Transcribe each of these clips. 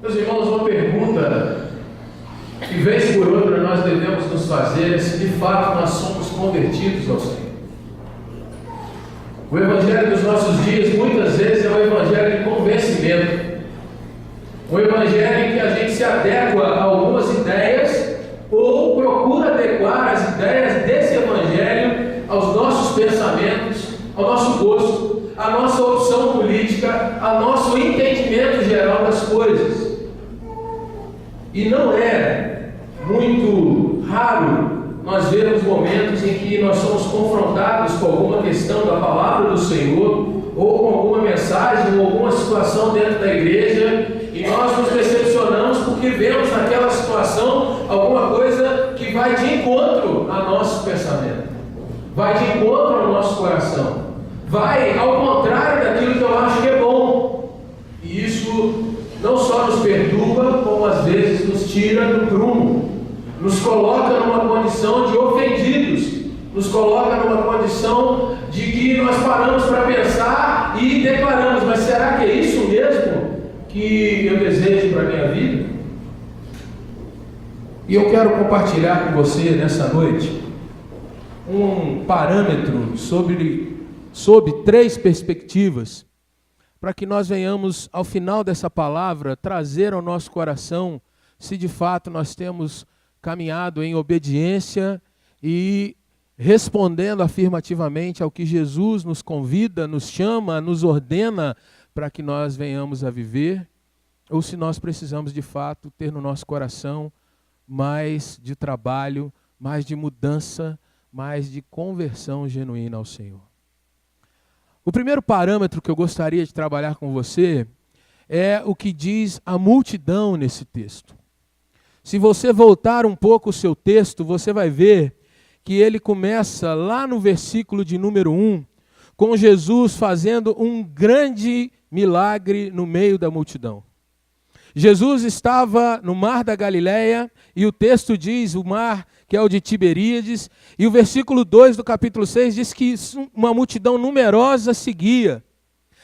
Meus irmãos, uma pergunta que vez por outra nós devemos nos fazer é se de fato nós somos convertidos ao Senhor. O evangelho dos nossos dias muitas vezes é um evangelho de convencimento, um evangelho em que a gente se adequa a algumas ideias ou procura adequar as ideias desse evangelho aos nossos pensamentos, ao nosso gosto, à nossa opção política, ao nosso entendimento geral das coisas. E não é muito raro nós vemos momentos em que nós somos confrontados com alguma questão da palavra do Senhor, ou com alguma mensagem, ou alguma situação dentro da igreja, e nós nos decepcionamos porque vemos naquela situação alguma coisa que vai de encontro ao nosso pensamento, vai de encontro ao nosso coração, vai ao contrário daquilo que eu acho que é bom. E isso não só nos perturba, como às vezes nos tira do prumo, nos coloca numa condição de ofendidos, nos coloca numa condição de que nós paramos para pensar e declaramos: mas será que é isso mesmo que eu desejo para a minha vida? E eu quero compartilhar com você nessa noite um parâmetro sob 3 perspectivas, para que nós venhamos, ao final dessa palavra, trazer ao nosso coração se de fato nós temos caminhado em obediência e respondendo afirmativamente ao que Jesus nos convida, nos chama, nos ordena para que nós venhamos a viver, ou se nós precisamos de fato ter no nosso coração mais de trabalho, mais de mudança, mais de conversão genuína ao Senhor. O primeiro parâmetro que eu gostaria de trabalhar com você é o que diz a multidão nesse texto. Se você voltar um pouco o seu texto, você vai ver que ele começa lá no versículo de número 1, com Jesus fazendo um grande milagre no meio da multidão. Jesus estava no mar da Galileia, e o texto diz, o mar que é o de Tiberíades, e o versículo 2 do capítulo 6 diz que uma multidão numerosa seguia,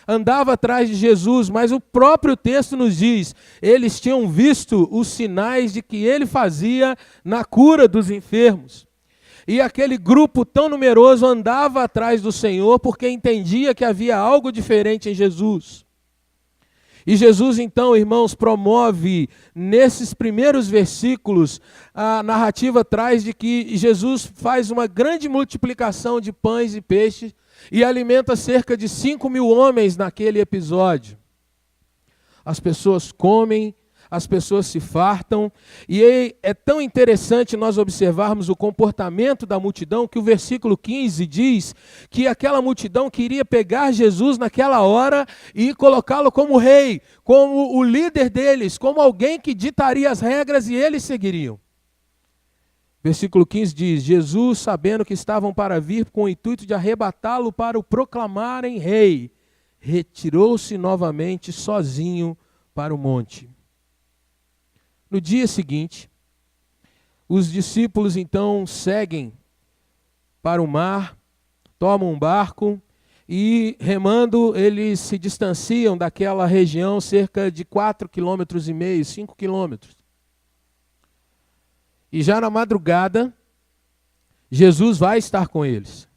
andava atrás de Jesus, mas o próprio texto nos diz, eles tinham visto os sinais de que ele fazia na cura dos enfermos. E aquele grupo tão numeroso andava atrás do Senhor porque entendia que havia algo diferente em Jesus. E Jesus então, irmãos, promove nesses primeiros versículos, a narrativa traz de que Jesus faz uma grande multiplicação de pães e peixes e alimenta cerca de 5.000 homens naquele episódio. As pessoas comem, as pessoas se fartam, e é tão interessante nós observarmos o comportamento da multidão, que o versículo 15 diz que aquela multidão queria pegar Jesus naquela hora e colocá-lo como rei, como o líder deles, como alguém que ditaria as regras e eles seguiriam. Versículo 15 diz, Jesus, sabendo que estavam para vir com o intuito de arrebatá-lo para o proclamarem rei, retirou-se novamente sozinho para o monte. No dia seguinte, os discípulos então seguem para o mar, tomam um barco e remando eles se distanciam daquela região cerca de 4,5 km, 5 quilômetros. E já na madrugada, Jesus vai estar com eles.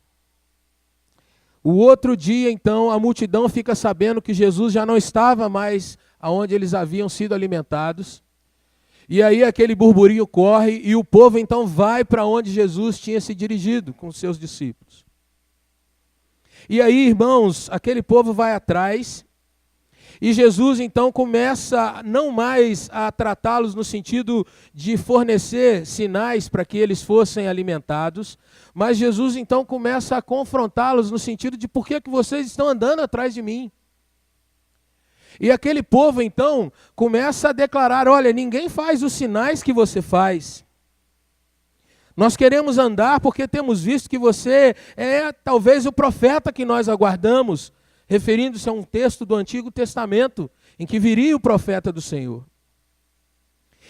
O outro dia, então, a multidão fica sabendo que Jesus já não estava mais aonde eles haviam sido alimentados. E aí aquele burburinho corre e o povo então vai para onde Jesus tinha se dirigido com os seus discípulos. E aí, irmãos, aquele povo vai atrás e Jesus então começa não mais a tratá-los no sentido de fornecer sinais para que eles fossem alimentados, mas Jesus então começa a confrontá-los no sentido de por que vocês estão andando atrás de mim? E aquele povo, então, começa a declarar, olha, ninguém faz os sinais que você faz. Nós queremos andar porque temos visto que você é talvez o profeta que nós aguardamos, referindo-se a um texto do Antigo Testamento, em que viria o profeta do Senhor.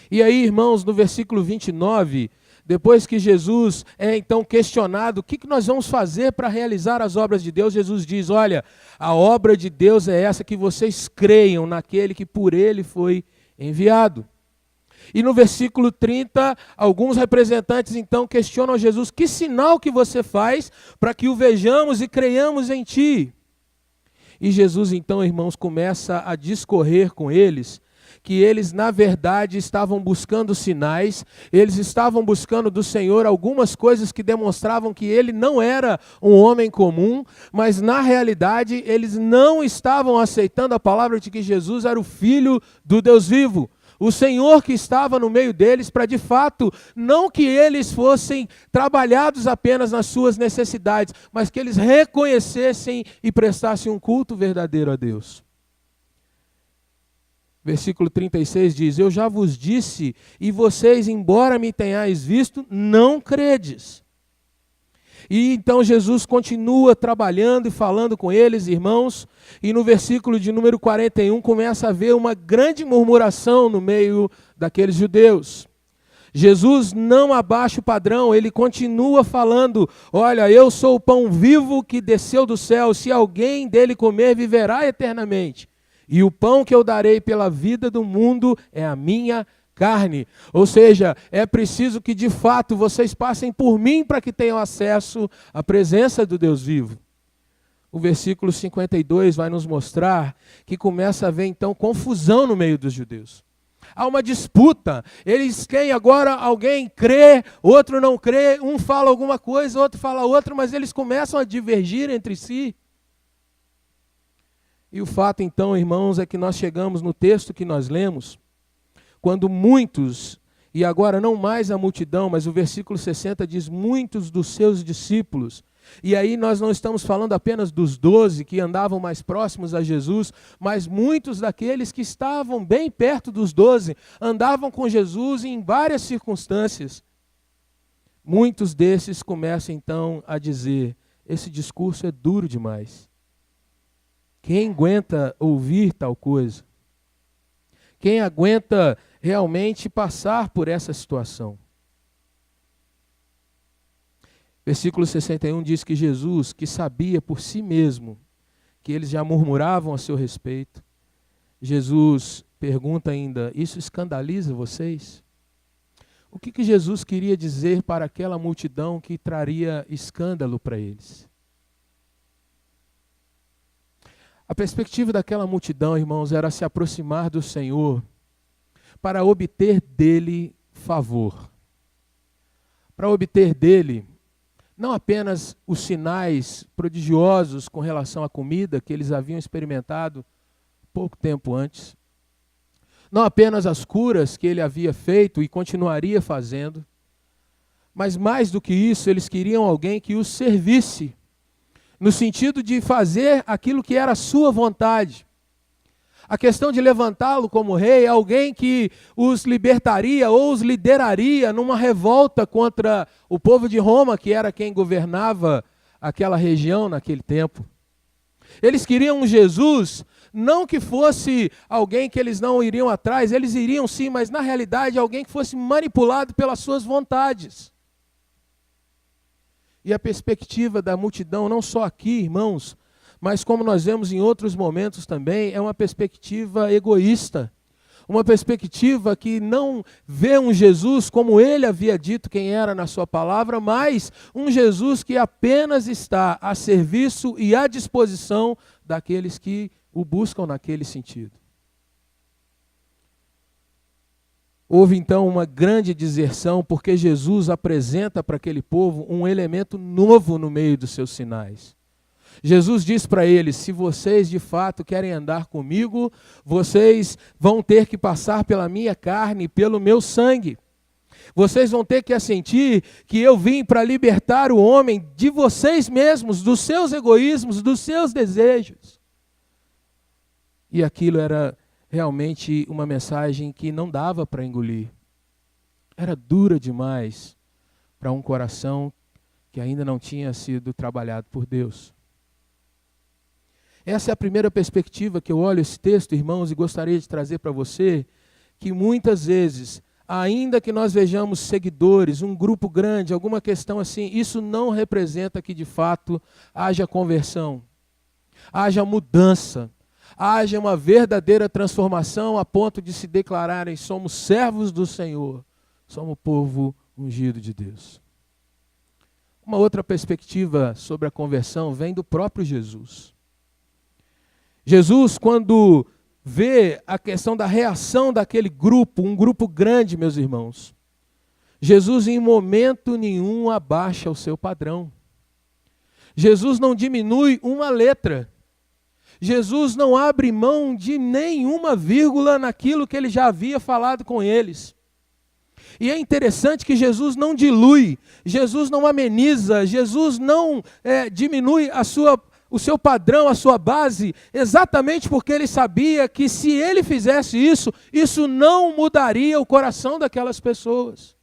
E aí, irmãos, no versículo 29, depois que Jesus é então questionado, o que nós vamos fazer para realizar as obras de Deus? Jesus diz, olha, a obra de Deus é essa, que vocês creiam naquele que por ele foi enviado. E no versículo 30, alguns representantes então questionam a Jesus: que sinal que você faz para que o vejamos e creiamos em ti? E Jesus então, irmãos, começa a discorrer com eles que eles na verdade estavam buscando sinais, eles estavam buscando do Senhor algumas coisas que demonstravam que ele não era um homem comum, mas na realidade eles não estavam aceitando a palavra de que Jesus era o Filho do Deus vivo. O Senhor que estava no meio deles para, de fato, não que eles fossem trabalhados apenas nas suas necessidades, mas que eles reconhecessem e prestassem um culto verdadeiro a Deus. Versículo 36 diz: eu já vos disse, e vocês, embora me tenhais visto, não credes. E então Jesus continua trabalhando e falando com eles, irmãos, e no versículo de número 41 começa a haver uma grande murmuração no meio daqueles judeus. Jesus não abaixa o padrão, ele continua falando: olha, eu sou o pão vivo que desceu do céu, se alguém dele comer, viverá eternamente. E o pão que eu darei pela vida do mundo é a minha carne. Ou seja, é preciso que de fato vocês passem por mim para que tenham acesso à presença do Deus vivo. O versículo 52 vai nos mostrar que começa a haver então confusão no meio dos judeus. Há uma disputa, eles querem agora, alguém crê, outro não crê, um fala alguma coisa, outro fala outra, mas eles começam a divergir entre si. E o fato então, irmãos, é que nós chegamos no texto que nós lemos, quando muitos, e agora não mais a multidão, mas o versículo 60 diz: muitos dos seus discípulos. E aí nós não estamos falando apenas dos 12 que andavam mais próximos a Jesus, mas muitos daqueles que estavam bem perto dos 12, andavam com Jesus em várias circunstâncias. Muitos desses começam então a dizer: esse discurso é duro demais. Quem aguenta ouvir tal coisa? Quem aguenta realmente passar por essa situação? Versículo 61 diz que Jesus, que sabia por si mesmo que eles já murmuravam a seu respeito, Jesus pergunta ainda: isso escandaliza vocês? O que Jesus queria dizer para aquela multidão que traria escândalo para eles? A perspectiva daquela multidão, irmãos, era se aproximar do Senhor para obter dele favor. Para obter dele não apenas os sinais prodigiosos com relação à comida que eles haviam experimentado pouco tempo antes, não apenas as curas que ele havia feito e continuaria fazendo, mas mais do que isso, eles queriam alguém que os servisse, no sentido de fazer aquilo que era a sua vontade. A questão de levantá-lo como rei é alguém que os libertaria ou os lideraria numa revolta contra o povo de Roma, que era quem governava aquela região naquele tempo. Eles queriam um Jesus, não que fosse alguém que eles não iriam atrás, eles iriam sim, mas na realidade alguém que fosse manipulado pelas suas vontades. E a perspectiva da multidão, não só aqui, irmãos, mas como nós vemos em outros momentos também, é uma perspectiva egoísta. Uma perspectiva que não vê um Jesus como ele havia dito quem era na sua palavra, mas um Jesus que apenas está a serviço e à disposição daqueles que o buscam naquele sentido. Houve então uma grande deserção, porque Jesus apresenta para aquele povo um elemento novo no meio dos seus sinais. Jesus diz para eles: se vocês de fato querem andar comigo, vocês vão ter que passar pela minha carne, pelo meu sangue. Vocês vão ter que assentir que eu vim para libertar o homem de vocês mesmos, dos seus egoísmos, dos seus desejos. E aquilo era realmente uma mensagem que não dava para engolir. Era dura demais para um coração que ainda não tinha sido trabalhado por Deus. Essa é a primeira perspectiva que eu olho esse texto, irmãos, e gostaria de trazer para você, que muitas vezes, ainda que nós vejamos seguidores, um grupo grande, alguma questão assim, isso não representa que de fato haja conversão, haja mudança, haja uma verdadeira transformação a ponto de se declararem: somos servos do Senhor, somos povo ungido de Deus. Uma outra perspectiva sobre a conversão vem do próprio Jesus. Jesus, quando vê a questão da reação daquele grupo, um grupo grande, meus irmãos, Jesus em momento nenhum abaixa o seu padrão. Jesus não diminui uma letra. Jesus não abre mão de nenhuma vírgula naquilo que ele já havia falado com eles. E é interessante que Jesus não dilui, Jesus não ameniza, Jesus não diminui o seu padrão, a sua base, exatamente porque ele sabia que se ele fizesse isso, isso não mudaria o coração daquelas pessoas.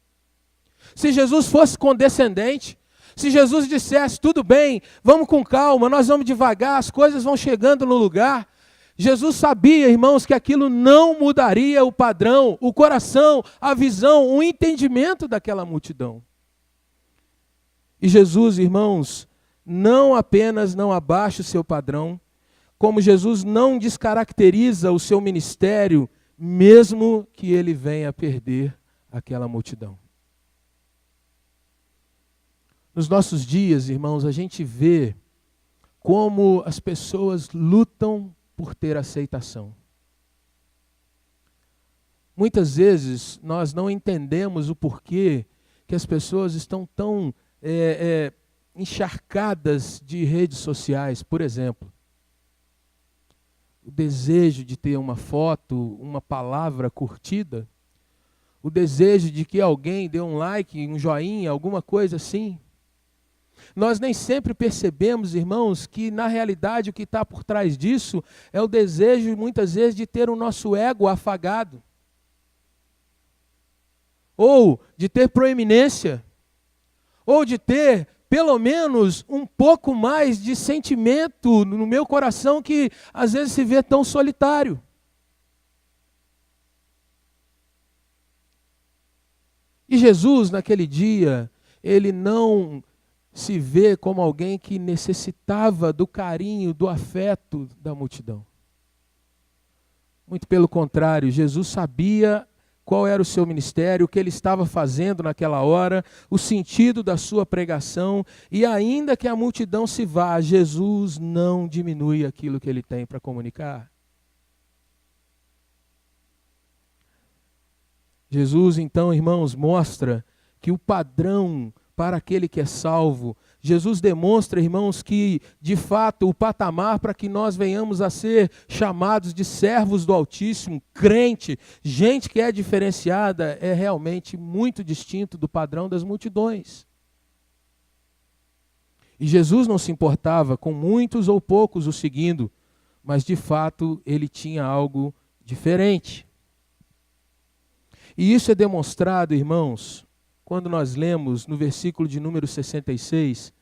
Se Jesus fosse condescendente, se Jesus dissesse: tudo bem, vamos com calma, nós vamos devagar, as coisas vão chegando no lugar. Jesus sabia, irmãos, que aquilo não mudaria o padrão, o coração, a visão, o entendimento daquela multidão. E Jesus, irmãos, não apenas não abaixa o seu padrão, como Jesus não descaracteriza o seu ministério, mesmo que ele venha a perder aquela multidão. Nos nossos dias, irmãos, a gente vê como as pessoas lutam por ter aceitação. Muitas vezes nós não entendemos o porquê que as pessoas estão tão encharcadas de redes sociais, por exemplo. O desejo de ter uma foto, uma palavra curtida, o desejo de que alguém dê um like, um joinha, alguma coisa assim. Nós nem sempre percebemos, irmãos, que na realidade o que está por trás disso é o desejo, muitas vezes, de ter o nosso ego afagado. Ou de ter proeminência. Ou de ter, pelo menos, um pouco mais de sentimento no meu coração que às vezes se vê tão solitário. E Jesus, naquele dia, ele não se vê como alguém que necessitava do carinho, do afeto da multidão. Muito pelo contrário, Jesus sabia qual era o seu ministério, o que ele estava fazendo naquela hora, o sentido da sua pregação, e ainda que a multidão se vá, Jesus não diminui aquilo que ele tem para comunicar. Jesus, então, irmãos, mostra que o padrão para aquele que é salvo, Jesus demonstra, irmãos, que de fato o patamar para que nós venhamos a ser chamados de servos do Altíssimo, crente, gente que é diferenciada, é realmente muito distinto do padrão das multidões. E Jesus não se importava com muitos ou poucos o seguindo, mas de fato ele tinha algo diferente. E isso é demonstrado, irmãos, quando nós lemos no versículo de número 66,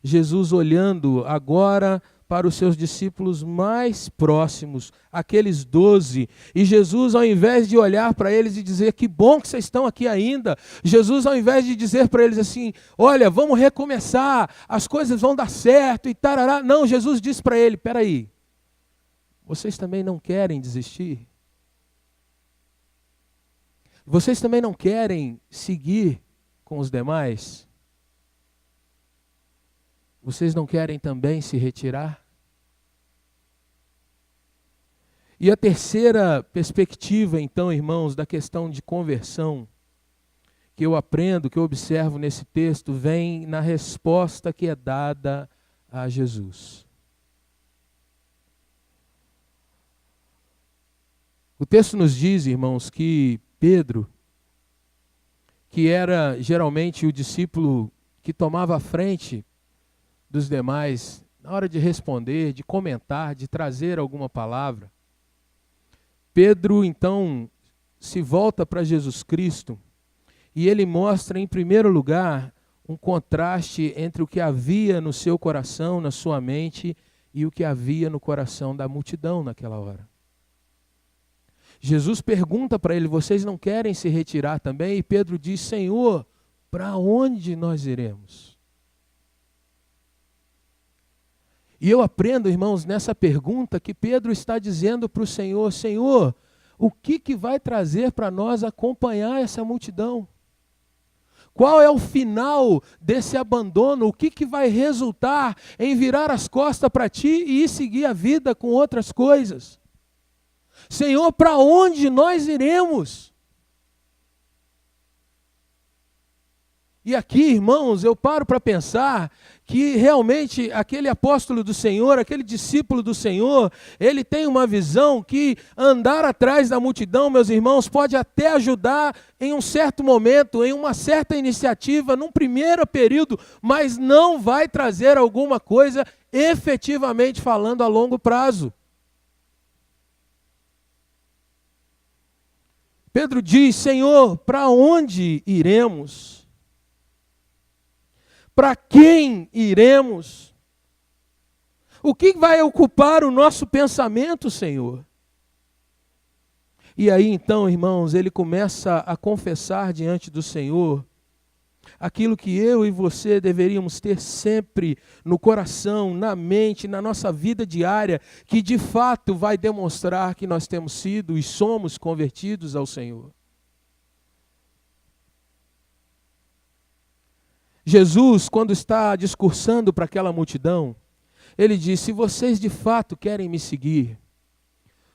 Jesus olhando agora para os seus discípulos mais próximos, aqueles 12, e Jesus, ao invés de olhar para eles e dizer: que bom que vocês estão aqui ainda, Jesus, ao invés de dizer para eles assim: olha, vamos recomeçar, as coisas vão dar certo e tarará, não, Jesus disse para ele: peraí, vocês também não querem desistir? Vocês também não querem seguir com os demais? Vocês não querem também se retirar? E a terceira perspectiva, então, irmãos, da questão de conversão, que eu aprendo, que eu observo nesse texto, vem na resposta que é dada a Jesus. O texto nos diz, irmãos, que Pedro, que era geralmente o discípulo que tomava a frente dos demais na hora de responder, de comentar, de trazer alguma palavra, Pedro então se volta para Jesus Cristo e ele mostra em primeiro lugar um contraste entre o que havia no seu coração, na sua mente, e o que havia no coração da multidão naquela hora. Jesus pergunta para ele: vocês não querem se retirar também? E Pedro diz: Senhor, para onde nós iremos? E eu aprendo, irmãos, nessa pergunta que Pedro está dizendo para o Senhor: Senhor, o que vai trazer para nós acompanhar essa multidão? Qual é o final desse abandono? O que vai resultar em virar as costas para Ti e ir seguir a vida com outras coisas? Senhor, para onde nós iremos? E aqui, irmãos, eu paro para pensar que realmente aquele apóstolo do Senhor, aquele discípulo do Senhor, ele tem uma visão que andar atrás da multidão, meus irmãos, pode até ajudar em um certo momento, em uma certa iniciativa, num primeiro período, mas não vai trazer alguma coisa efetivamente falando a longo prazo. Pedro diz: Senhor, para onde iremos? Para quem iremos? O que vai ocupar o nosso pensamento, Senhor? E aí então, irmãos, ele começa a confessar diante do Senhor aquilo que eu e você deveríamos ter sempre no coração, na mente, na nossa vida diária, que de fato vai demonstrar que nós temos sido e somos convertidos ao Senhor. Jesus, quando está discursando para aquela multidão, ele diz: se vocês de fato querem me seguir,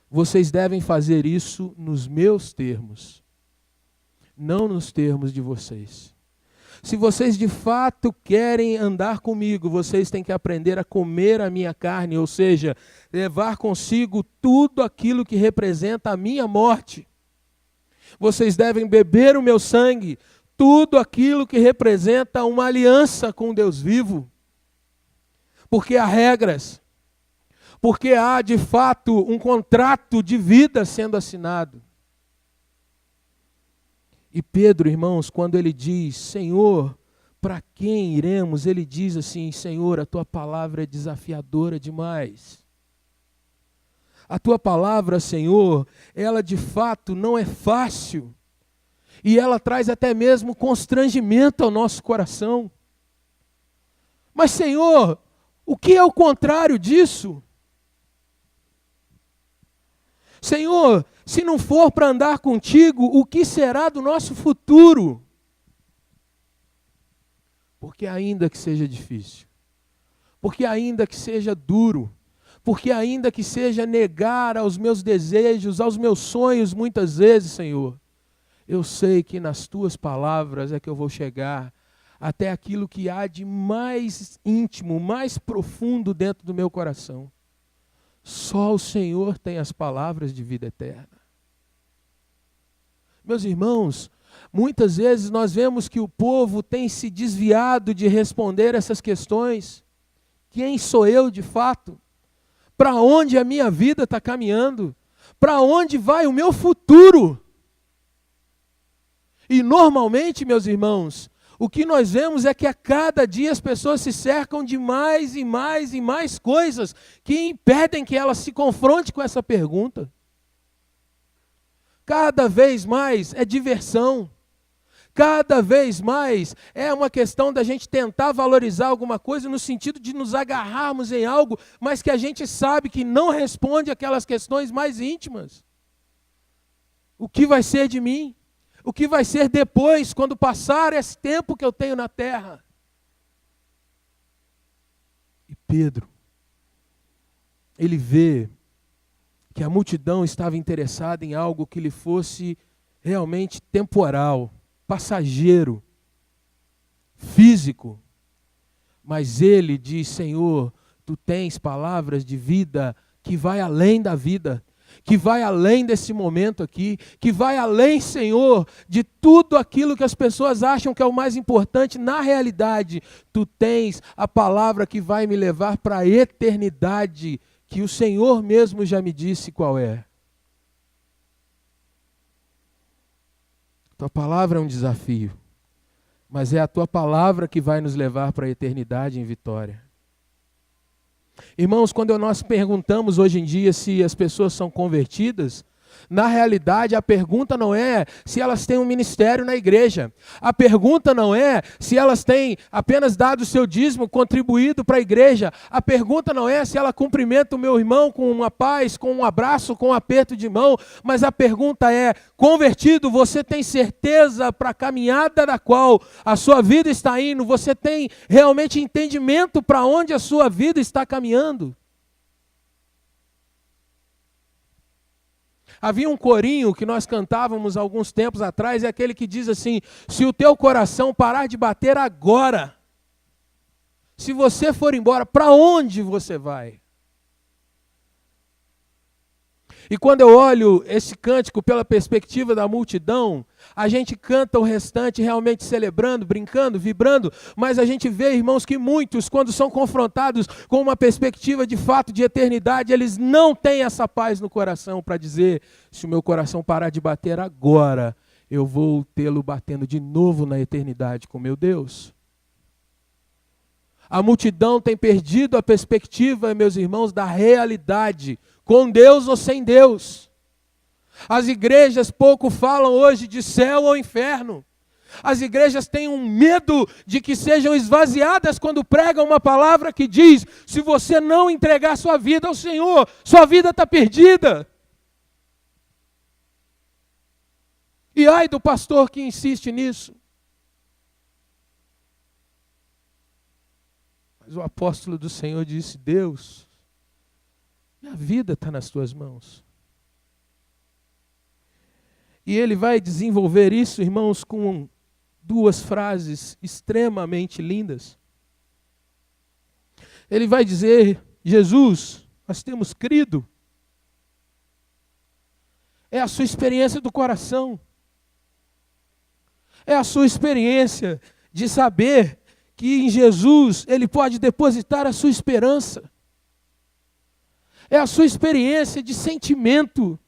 vocês devem fazer isso nos meus termos, não nos termos de vocês. Se vocês de fato querem andar comigo, vocês têm que aprender a comer a minha carne, ou seja, levar consigo tudo aquilo que representa a minha morte. Vocês devem beber o meu sangue, tudo aquilo que representa uma aliança com Deus vivo. Porque há regras, porque há de fato um contrato de vida sendo assinado. E Pedro, irmãos, quando ele diz: Senhor, para quem iremos? Ele diz assim: Senhor, a tua palavra é desafiadora demais. A tua palavra, Senhor, ela de fato não é fácil. E ela traz até mesmo constrangimento ao nosso coração. Mas, Senhor, o que é o contrário disso? Senhor, se não for para andar contigo, o que será do nosso futuro? Porque ainda que seja difícil, porque ainda que seja duro, porque ainda que seja negar aos meus desejos, aos meus sonhos muitas vezes, Senhor, eu sei que nas tuas palavras é que eu vou chegar até aquilo que há de mais íntimo, mais profundo dentro do meu coração. Só o Senhor tem as palavras de vida eterna. Meus irmãos, muitas vezes nós vemos que o povo tem se desviado de responder essas questões. Quem sou eu de fato? Para onde a minha vida está caminhando? Para onde vai o meu futuro? E normalmente, meus irmãos, o que nós vemos é que a cada dia as pessoas se cercam de mais e mais e mais coisas que impedem que elas se confrontem com essa pergunta. Cada vez mais é diversão. Cada vez mais é uma questão da gente tentar valorizar alguma coisa no sentido de nos agarrarmos em algo, mas que a gente sabe que não responde aquelas questões mais íntimas. O que vai ser de mim? O que vai ser depois, quando passar esse tempo que eu tenho na terra? E Pedro, ele vê que a multidão estava interessada em algo que lhe fosse realmente temporal, passageiro, físico. Mas ele diz: Senhor, tu tens palavras de vida que vai além da vida, que vai além desse momento aqui, que vai além, Senhor, de tudo aquilo que as pessoas acham que é o mais importante. Na realidade, tu tens a palavra que vai me levar para a eternidade, que o Senhor mesmo já me disse qual é. Tua palavra é um desafio, mas é a tua palavra que vai nos levar para a eternidade em vitória. Irmãos, quando nós perguntamos hoje em dia se as pessoas são convertidas, Na realidade, a pergunta não é se elas têm um ministério na igreja. A pergunta não é se elas têm apenas dado o seu dízimo, contribuído para a igreja. A pergunta não é se ela cumprimenta o meu irmão com uma paz, com um abraço, com um aperto de mão. Mas a pergunta é, convertido, você tem certeza para a caminhada da qual a sua vida está indo? Você tem realmente entendimento para onde a sua vida está caminhando? Havia um corinho que nós cantávamos alguns tempos atrás, é aquele que diz assim: se o teu coração parar de bater agora, se você for embora, para onde você vai? E quando eu olho esse cântico pela perspectiva da multidão, a gente canta o restante realmente celebrando, brincando, vibrando, mas a gente vê, irmãos, que muitos, quando são confrontados com uma perspectiva de fato de eternidade, eles não têm essa paz no coração para dizer: se o meu coração parar de bater agora, eu vou tê-lo batendo de novo na eternidade com meu Deus. A multidão tem perdido a perspectiva, meus irmãos, da realidade, com Deus ou sem Deus. As igrejas pouco falam hoje de céu ou inferno. As igrejas têm um medo de que sejam esvaziadas quando pregam uma palavra que diz: se você não entregar sua vida ao Senhor, sua vida está perdida. E ai do pastor que insiste nisso. Mas o apóstolo do Senhor disse: Deus, minha vida está nas tuas mãos. E ele vai desenvolver isso, irmãos, com duas frases extremamente lindas. Ele vai dizer: Jesus, nós temos crido. É a sua experiência do coração. É a sua experiência de saber que em Jesus ele pode depositar a sua esperança. É a sua experiência de sentimento,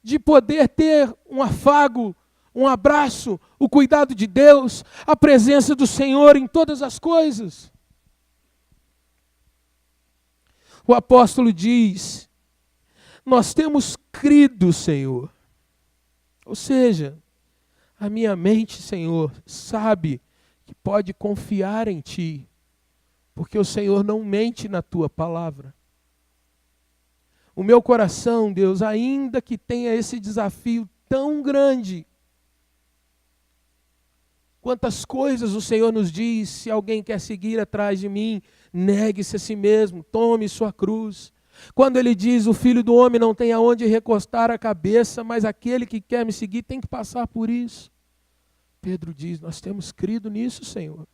de poder ter um afago, um abraço, o cuidado de Deus, a presença do Senhor em todas as coisas. O apóstolo diz: nós temos crido, Senhor. Ou seja, a minha mente, Senhor, sabe que pode confiar em Ti, porque o Senhor não mente na Tua palavra. O meu coração, Deus, ainda que tenha esse desafio tão grande, quantas coisas o Senhor nos diz: se alguém quer seguir atrás de mim, negue-se a si mesmo, tome sua cruz. Quando ele diz: o Filho do Homem não tem aonde recostar a cabeça, mas aquele que quer me seguir tem que passar por isso. Pedro diz: nós temos crido nisso, Senhor.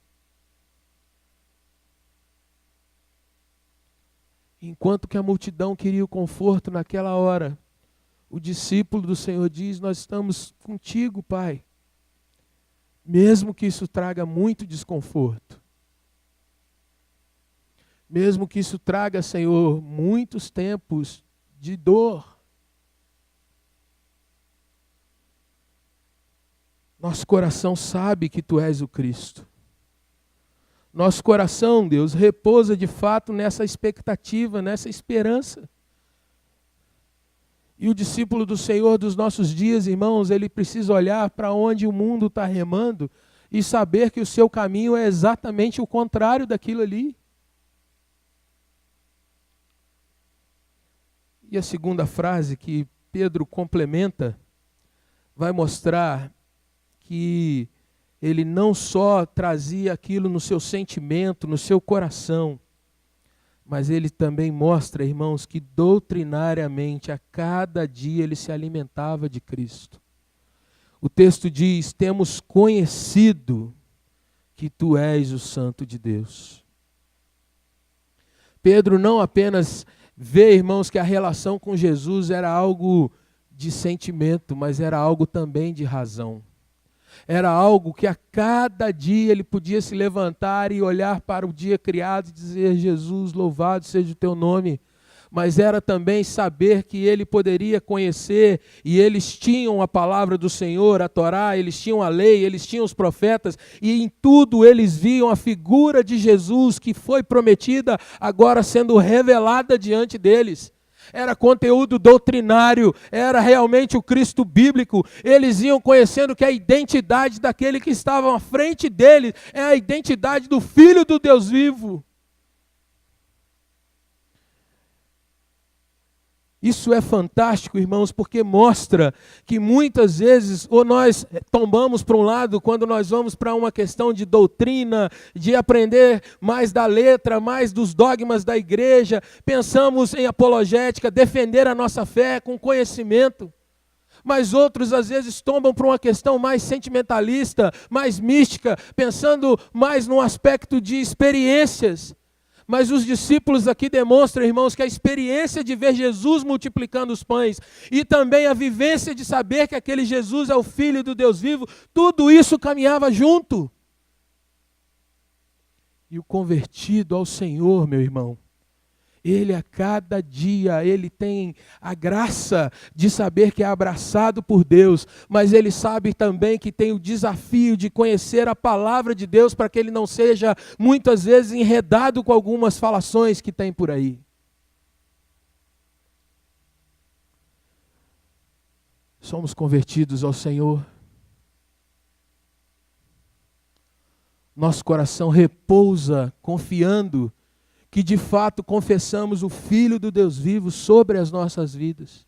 Enquanto que a multidão queria o conforto naquela hora, o discípulo do Senhor diz: nós estamos contigo, Pai. Mesmo que isso traga muito desconforto. Mesmo que isso traga, Senhor, muitos tempos de dor. Nosso coração sabe que Tu és o Cristo. Nosso coração, Deus, repousa de fato nessa expectativa, nessa esperança. E o discípulo do Senhor dos nossos dias, irmãos, ele precisa olhar para onde o mundo está remando e saber que o seu caminho é exatamente o contrário daquilo ali. E a segunda frase que Pedro complementa vai mostrar que ele não só trazia aquilo no seu sentimento, no seu coração, mas ele também mostra, irmãos, que doutrinariamente a cada dia ele se alimentava de Cristo. O texto diz: temos conhecido que Tu és o Santo de Deus. Pedro não apenas vê, irmãos, que a relação com Jesus era algo de sentimento, mas era algo também de razão. Era algo que a cada dia ele podia se levantar e olhar para o dia criado e dizer: Jesus, louvado seja o Teu nome. Mas era também saber que ele poderia conhecer, e eles tinham a palavra do Senhor, a Torá, eles tinham a lei, eles tinham os profetas, e em tudo eles viam a figura de Jesus que foi prometida, agora sendo revelada diante deles. era conteúdo doutrinário, era realmente o Cristo bíblico. Eles iam conhecendo que a identidade daquele que estava à frente deles é a identidade do Filho do Deus vivo. Isso é fantástico, irmãos, porque mostra que muitas vezes ou nós tombamos para um lado quando nós vamos para uma questão de doutrina, de aprender mais da letra, mais dos dogmas da igreja, pensamos em apologética, defender a nossa fé com conhecimento. Mas outros às vezes tombam para uma questão mais sentimentalista, mais mística, pensando mais no aspecto de experiências. Mas os discípulos aqui demonstram, irmãos, que a experiência de ver Jesus multiplicando os pães e também a vivência de saber que aquele Jesus é o Filho do Deus vivo, tudo isso caminhava junto. E o convertido ao Senhor, meu irmão, ele a cada dia, ele tem a graça de saber que é abraçado por Deus, mas ele sabe também que tem o desafio de conhecer a palavra de Deus para que ele não seja muitas vezes enredado com algumas falações que tem por aí. Somos convertidos ao Senhor. Nosso coração repousa confiando que de fato confessamos o Filho do Deus vivo sobre as nossas vidas.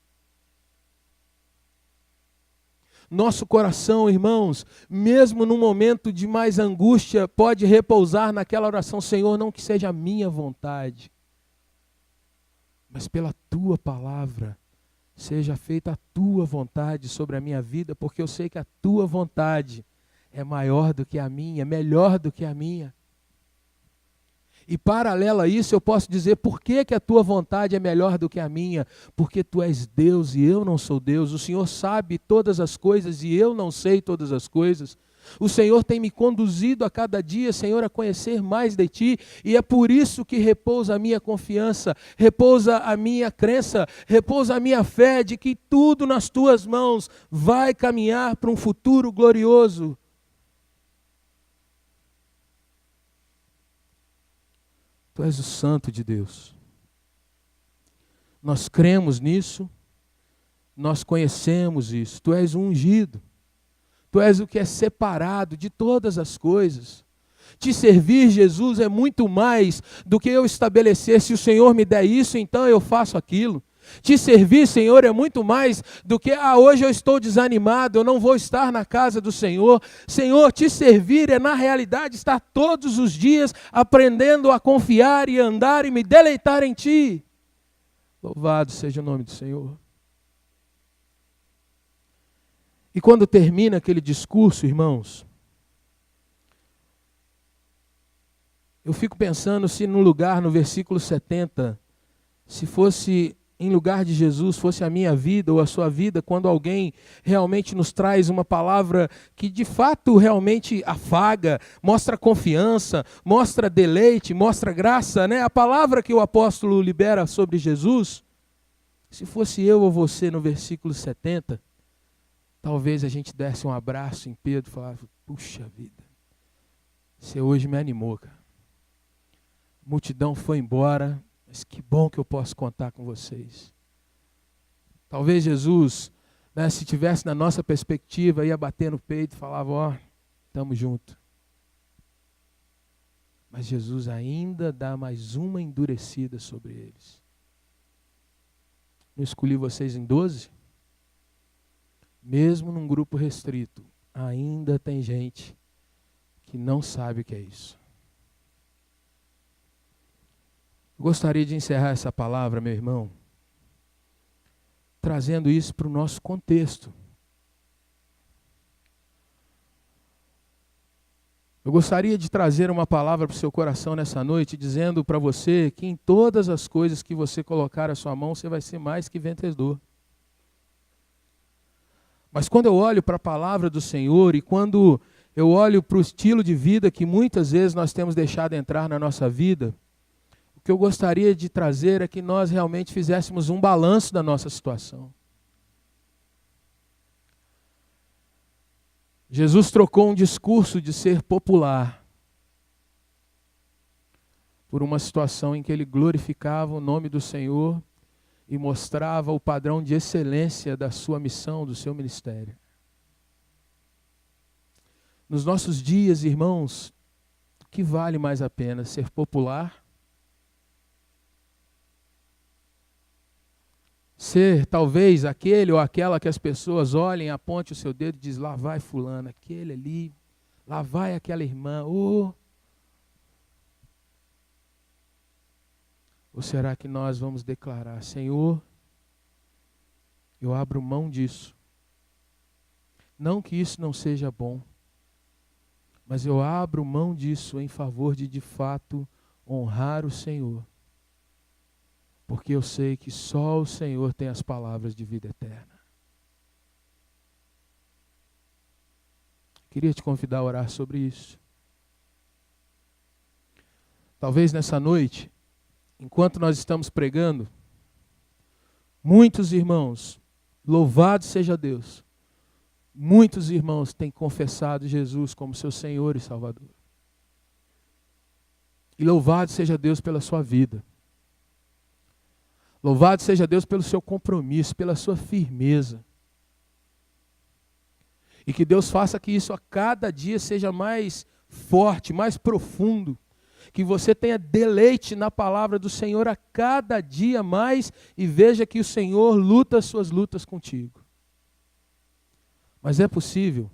Nosso coração, irmãos, mesmo num momento de mais angústia, pode repousar naquela oração: Senhor, não que seja a minha vontade, mas pela Tua palavra, seja feita a Tua vontade sobre a minha vida, porque eu sei que a Tua vontade é maior do que a minha, melhor do que a minha. E paralelo a isso, eu posso dizer: por que a tua vontade é melhor do que a minha? Porque tu és Deus e eu não sou Deus. O Senhor sabe todas as coisas e eu não sei todas as coisas. O Senhor tem me conduzido a cada dia, Senhor, a conhecer mais de Ti. E é por isso que repousa a minha confiança, repousa a minha crença, repousa a minha fé de que tudo nas Tuas mãos vai caminhar para um futuro glorioso. Tu és o Santo de Deus. Nós cremos nisso, nós conhecemos isso. Tu és o ungido. Tu és o que é separado de todas as coisas. Te servir, Jesus, é muito mais do que eu estabelecer: se o Senhor me der isso, então eu faço aquilo. Te servir, Senhor, é muito mais do que: hoje eu estou desanimado, eu não vou estar na casa do Senhor. Senhor, te servir é na realidade estar todos os dias aprendendo a confiar e andar e me deleitar em Ti. Louvado seja o nome do Senhor. E quando termina aquele discurso, irmãos, eu fico pensando se no lugar, no versículo 70, se fosse em lugar de Jesus, fosse a minha vida ou a sua vida, quando alguém realmente nos traz uma palavra que de fato realmente afaga, mostra confiança, mostra deleite, mostra graça, né? A palavra que o apóstolo libera sobre Jesus, se fosse eu ou você no versículo 70, talvez a gente desse um abraço em Pedro e falava: puxa vida, você hoje me animou, cara. A multidão foi embora, mas que bom que eu posso contar com vocês. Talvez Jesus, né, se tivesse na nossa perspectiva, ia bater no peito e falava: estamos juntos. Mas Jesus ainda dá mais uma endurecida sobre eles. Não escolhi vocês em 12? Mesmo num grupo restrito, ainda tem gente que não sabe o que é isso. Gostaria de encerrar essa palavra, meu irmão, trazendo isso para o nosso contexto. Eu gostaria de trazer uma palavra para o seu coração nessa noite, dizendo para você que em todas as coisas que você colocar a sua mão, você vai ser mais que vencedor. Mas quando eu olho para a palavra do Senhor e quando eu olho para o estilo de vida que muitas vezes nós temos deixado entrar na nossa vida, o que eu gostaria de trazer é que nós realmente fizéssemos um balanço da nossa situação. Jesus trocou um discurso de ser popular por uma situação em que ele glorificava o nome do Senhor e mostrava o padrão de excelência da sua missão, do seu ministério. Nos nossos dias, irmãos, o que vale mais a pena? Ser popular? Ser talvez aquele ou aquela que as pessoas olhem, aponte o seu dedo e diz, lá vai fulano, aquele ali, lá vai aquela irmã, Ou será que nós vamos declarar, Senhor, eu abro mão disso. Não que isso não seja bom, mas eu abro mão disso em favor de fato, honrar o Senhor. Porque eu sei que só o Senhor tem as palavras de vida eterna. Queria te convidar a orar sobre isso. Talvez nessa noite, enquanto nós estamos pregando, muitos irmãos, louvado seja Deus, muitos irmãos têm confessado Jesus como seu Senhor e Salvador. E louvado seja Deus pela sua vida. Louvado seja Deus pelo seu compromisso, pela sua firmeza. E que Deus faça que isso a cada dia seja mais forte, mais profundo. Que você tenha deleite na palavra do Senhor a cada dia mais e veja que o Senhor luta as suas lutas contigo. Mas é possível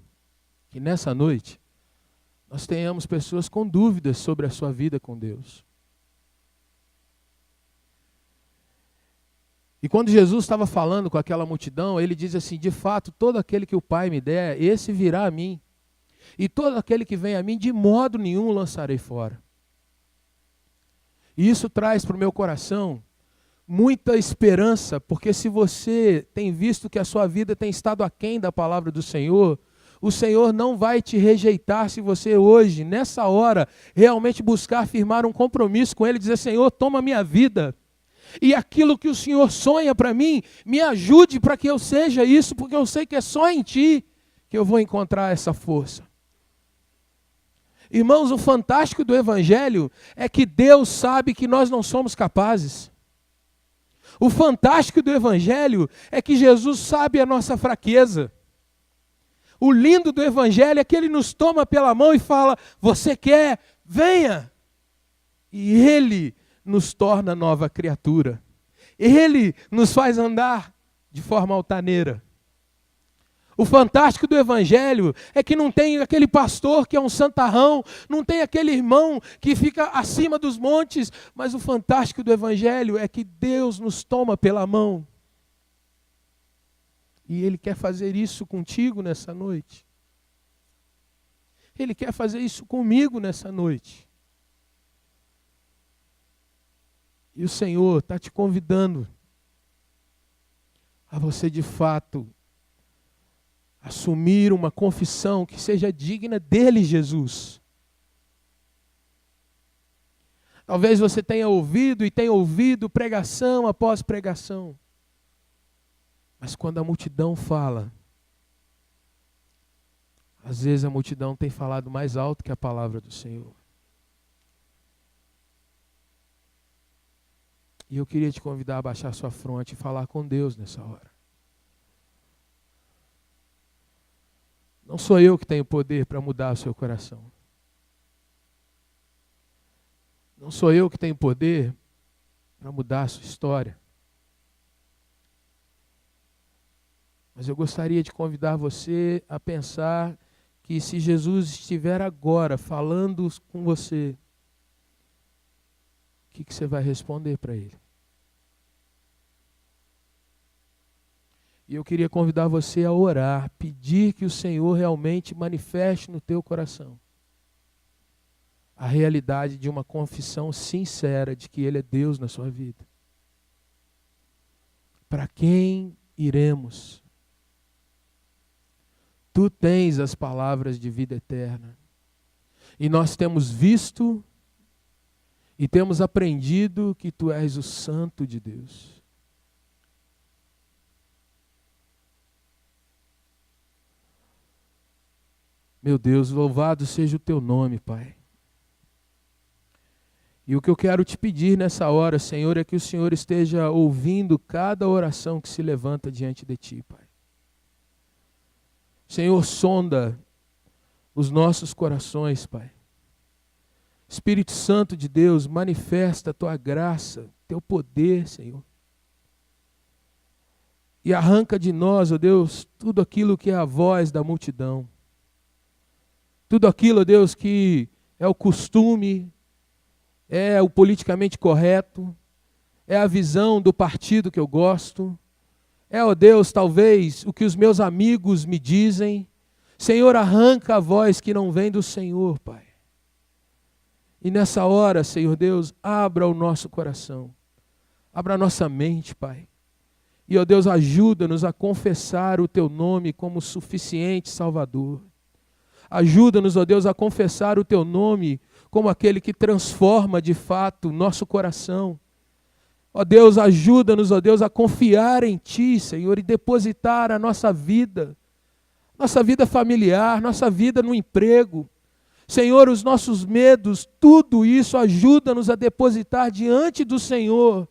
que nessa noite nós tenhamos pessoas com dúvidas sobre a sua vida com Deus. E quando Jesus estava falando com aquela multidão, ele diz assim, de fato, todo aquele que o Pai me der, esse virá a mim. E todo aquele que vem a mim, de modo nenhum o lançarei fora. E isso traz para o meu coração muita esperança, porque se você tem visto que a sua vida tem estado aquém da palavra do Senhor, o Senhor não vai te rejeitar se você hoje, nessa hora, realmente buscar firmar um compromisso com Ele, dizer, Senhor, toma a minha vida. E aquilo que o Senhor sonha para mim, me ajude para que eu seja isso, porque eu sei que é só em Ti que eu vou encontrar essa força. Irmãos, o fantástico do Evangelho é que Deus sabe que nós não somos capazes. O fantástico do Evangelho é que Jesus sabe a nossa fraqueza. O lindo do Evangelho é que Ele nos toma pela mão e fala, você quer? Venha! E Ele nos torna nova criatura. Ele nos faz andar de forma altaneira. O fantástico do Evangelho é que não tem aquele pastor que é um santarrão, não tem aquele irmão que fica acima dos montes, mas o fantástico do Evangelho é que Deus nos toma pela mão. E Ele quer fazer isso contigo nessa noite. Ele quer fazer isso comigo nessa noite. E o Senhor está te convidando a você de fato assumir uma confissão que seja digna dele, Jesus. Talvez você tenha ouvido e tenha ouvido pregação após pregação. Mas quando a multidão fala, às vezes a multidão tem falado mais alto que a palavra do Senhor. E eu queria te convidar a baixar sua fronte e falar com Deus nessa hora. Não sou eu que tenho poder para mudar o seu coração. Não sou eu que tenho poder para mudar a sua história. Mas eu gostaria de convidar você a pensar que se Jesus estiver agora falando com você, o que você vai responder para Ele? E eu queria convidar você a orar, pedir que o Senhor realmente manifeste no teu coração a realidade de uma confissão sincera de que Ele é Deus na sua vida. Para quem iremos? Tu tens as palavras de vida eterna. E nós temos visto e temos aprendido que Tu és o Santo de Deus. Meu Deus, louvado seja o Teu nome, Pai. E o que eu quero te pedir nessa hora, Senhor, é que o Senhor esteja ouvindo cada oração que se levanta diante de Ti, Pai. Senhor, sonda os nossos corações, Pai. Espírito Santo de Deus, manifesta a Tua graça, Teu poder, Senhor. E arranca de nós, ó Deus, tudo aquilo que é a voz da multidão. Tudo aquilo, ó Deus, que é o costume, é o politicamente correto, é a visão do partido que eu gosto, é, ó Deus, talvez o que os meus amigos me dizem. Senhor, arranca a voz que não vem do Senhor, Pai. E nessa hora, Senhor Deus, abra o nosso coração, abra a nossa mente, Pai. E, ó Deus, ajuda-nos a confessar o Teu nome como suficiente Salvador. Ajuda-nos, ó Deus, a confessar o Teu nome como aquele que transforma de fato o nosso coração. Ó Deus, ajuda-nos, ó Deus, a confiar em Ti, Senhor, e depositar a nossa vida familiar, nossa vida no emprego. Senhor, os nossos medos, tudo isso ajuda-nos a depositar diante do Senhor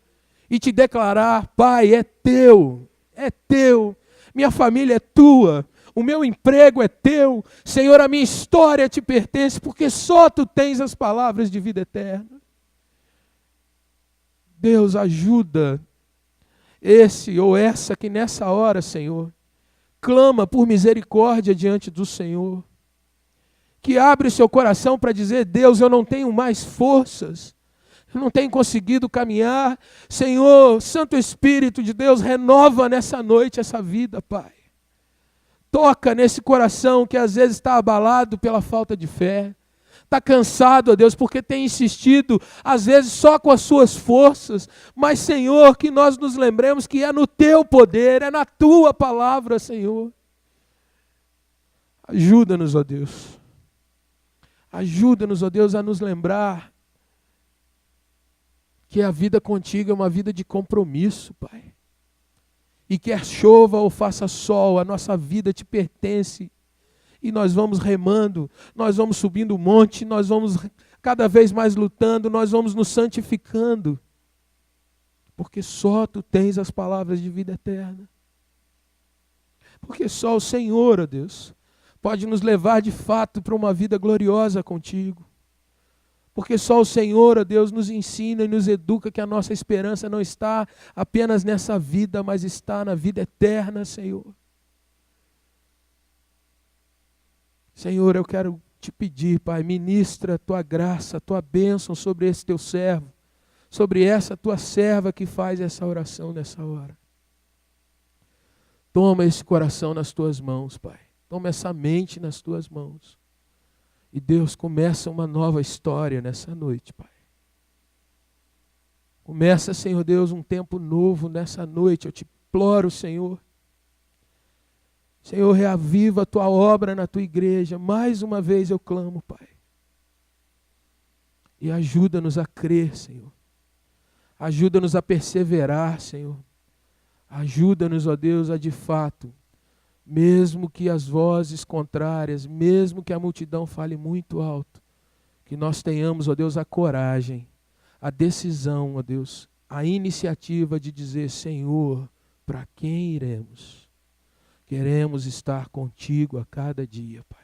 e Te declarar: Pai, é Teu, minha família é Tua, o meu emprego é Teu, Senhor, a minha história Te pertence, porque só Tu tens as palavras de vida eterna. Deus, ajuda esse ou essa que nessa hora, Senhor, clama por misericórdia diante do Senhor, que abre seu coração para dizer: Deus, eu não tenho mais forças, eu não tenho conseguido caminhar. Senhor, Santo Espírito de Deus, renova nessa noite essa vida, Pai. Toca nesse coração que às vezes está abalado pela falta de fé, está cansado, ó Deus, porque tem insistido, às vezes só com as suas forças, mas, Senhor, que nós nos lembremos que é no Teu poder, é na Tua palavra, Senhor. Ajuda-nos, ó Deus. Ajuda-nos, ó Deus, a nos lembrar que a vida contigo é uma vida de compromisso, Pai. E quer chova ou faça sol, a nossa vida Te pertence. E nós vamos remando, nós vamos subindo o monte, nós vamos cada vez mais lutando, nós vamos nos santificando. Porque só Tu tens as palavras de vida eterna. Porque só o Senhor, ó Deus, pode nos levar de fato para uma vida gloriosa contigo. Porque só o Senhor, ó Deus, nos ensina e nos educa que a nossa esperança não está apenas nessa vida, mas está na vida eterna, Senhor. Senhor, eu quero Te pedir, Pai, ministra a Tua graça, a Tua bênção sobre esse Teu servo, sobre essa Tua serva que faz essa oração nessa hora. Toma esse coração nas Tuas mãos, Pai. Toma essa mente nas Tuas mãos. E Deus, começa uma nova história nessa noite, Pai. Começa, Senhor Deus, um tempo novo nessa noite. Eu Te imploro, Senhor. Senhor, reaviva a Tua obra na Tua igreja. Mais uma vez eu clamo, Pai. E ajuda-nos a crer, Senhor. Ajuda-nos a perseverar, Senhor. Ajuda-nos, ó Deus, a de fato, mesmo que as vozes contrárias, mesmo que a multidão fale muito alto, que nós tenhamos, ó Deus, a coragem, a decisão, ó Deus, a iniciativa de dizer: Senhor, para quem iremos? Queremos estar contigo a cada dia, Pai.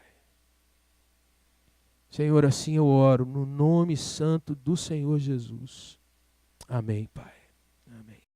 Senhor, assim eu oro, no nome santo do Senhor Jesus. Amém, Pai. Amém.